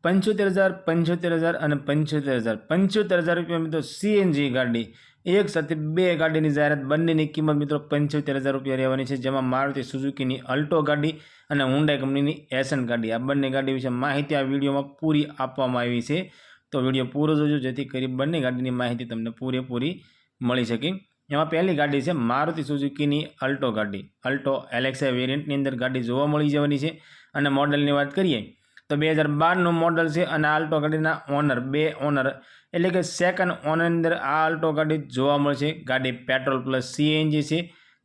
₹75,000 અને ₹75,000 રૂપિયા મિત્રો સીએનજી ગાડી એક સાથે બે ગાડીની જાહેરાત બંનેની કિંમત મિત્રો ₹75,000 રહેવાની છે, જેમાં મારુતિ સુઝુકીની અલ્ટો ગાડી અને હુન્ડાઈ કંપનીની એસન્ટ ગાડી આ બંને ગાડી વિશે માહિતી આ વિડીયોમાં પૂરી આપવામાં આવી છે. તો વિડીયો પૂરો જોજો જેથી કરી બંને ગાડીની માહિતી તમને પૂરેપૂરી મળી શકે. એમાં પહેલી ગાડી છે મારુતિ સુઝુકીની અલ્ટો ગાડી. અલ્ટો એલેક્સા વેરિયન્ટની અંદર ગાડી જોવા મળી જવાની છે. અને મોડલની વાત કરીએ તો 2012નું મોડલ છે અને આલ્ટો ગાડીના ઓનર બે ઓનર એટલે કે સેકન્ડ ઓનરની અંદર આ આલ્ટો ગાડી જોવા મળશે. ગાડી પેટ્રોલ પ્લસ સીએનજી છે.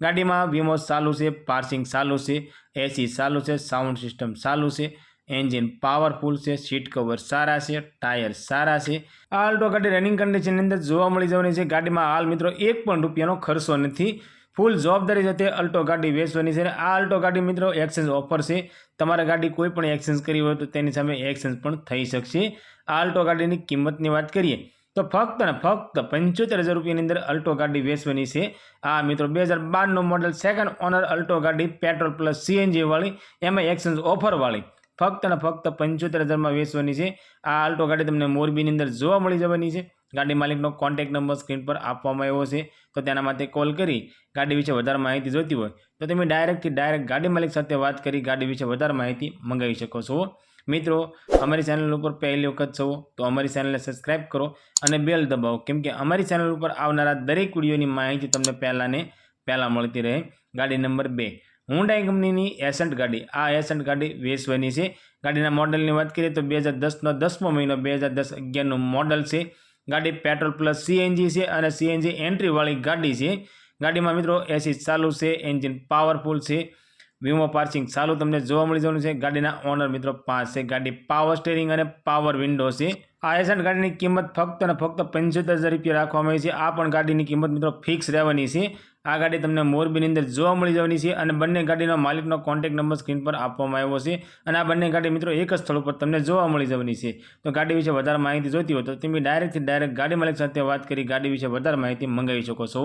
ગાડીમાં વીમો ચાલુ છે, પાર્સિંગ ચાલુ છે, એસી ચાલુ છે, સાઉન્ડ સિસ્ટમ ચાલુ છે, એન્જિન પાવરફુલ છે, સીટ કવર સારા છે, ટાયર સારા છે. આ આલ્ટો ગાડી રનિંગ કન્ડિશનની અંદર જોવા મળી જવાની છે. ગાડીમાં હાલ મિત્રો ₹1 ખર્ચો નથી. ફૂલ જવાબદારી સાથે અલ્ટો ગાડી વેચવાની છે. આ અલ્ટો ગાડી મિત્રો એક્સચેન્જ ઓફર છે. તમારે ગાડી કોઈ પણ એક્સચેન્જ કરવી હોય તો તેની સામે એક્સચેન્જ પણ થઈ શકશે. આ અલ્ટો ગાડીની કિંમતની વાત કરીએ તો ફક્ત ને ફક્ત ₹75,000ની અંદર અલ્ટો ગાડી વેચવાની છે. આ મિત્રો 2012નું મોડલ સેકન્ડ ઓનર અલ્ટો ગાડી પેટ્રોલ પ્લસ સીએનજી વાળી એમાં એક્સચેન્જ ઓફર વાળી ફક્ત ને ફક્ત 75,000માં વેચવાની છે. આ આલ્ટો ગાડી તમને મોરબીની અંદર જોવા મળી જવાની છે. ગાડી માલિકનો કોન્ટેક્ટ નંબર સ્ક્રીન પર આપવામાં આવ્યો છે, તો તેના માટે કોલ કરી ગાડી વિશે વધારે માહિતી જોઈતી હોય તો તમે ડાયરેક્ટ ગાડી માલિક સાથે વાત કરી ગાડી વિશે વધારે માહિતી મંગાવી શકો છો. મિત્રો અમારી ચેનલ ઉપર પહેલી વખત છો તો અમારી ચેનલને સબસ્ક્રાઈબ કરો અને બેલ દબાવો, કેમ કે અમારી ચેનલ ઉપર આવનારા દરેક વિડીયોની માહિતી તમને પહેલાં મળતી રહે. ગાડી નંબર 2 હુન્ડાઈ કંપનીની એસન્ટ ગાડી. આ એસન્ટ ગાડી વેચવાની છે. ગાડીના મોડલની વાત કરીએ તો 2010નો 10મો મહિનો 2010-11નું મોડલ છે. ગાડી પેટ્રોલ પ્લસ સીએનજી છે અને સીએનજી એન્ટ્રીવાળી ગાડી છે. ગાડીમાં મિત્રો એસી ચાલુ છે, એન્જિન પાવરફુલ છે, વીમો પાર્સિંગ ચાલુ તમને જોવા મળી જવાનું છે. ગાડીના ઓનર મિત્રો 5 છે. ગાડી પાવર સ્ટેરિંગ અને પાવર વિન્ડો છે. આ એસન્ટ ગાડીની કિંમત ફક્ત ને ફક્ત ₹75,000 રાખવામાં આવી છે. આ પણ ગાડીની કિંમત મિત્રો ફિક્સ રહેવાની છે. આ ગાડી તમને મોરબીની અંદર જોવા મળી જવાની છે અને બંને ગાડીનો માલિકનો કોન્ટેક્ટ નંબર સ્ક્રીન પર આપવામાં આવ્યો છે. અને આ બંને ગાડી મિત્રો એક જ સ્થળ ઉપર તમને જોવા મળી જવાની છે. તો ગાડી વિશે વધારે માહિતી જોઈતી હોય તો તમે ડાયરેક્ટ ગાડી માલિક સાથે વાત કરી ગાડી વિશે વધારે માહિતી મંગાવી શકો છો.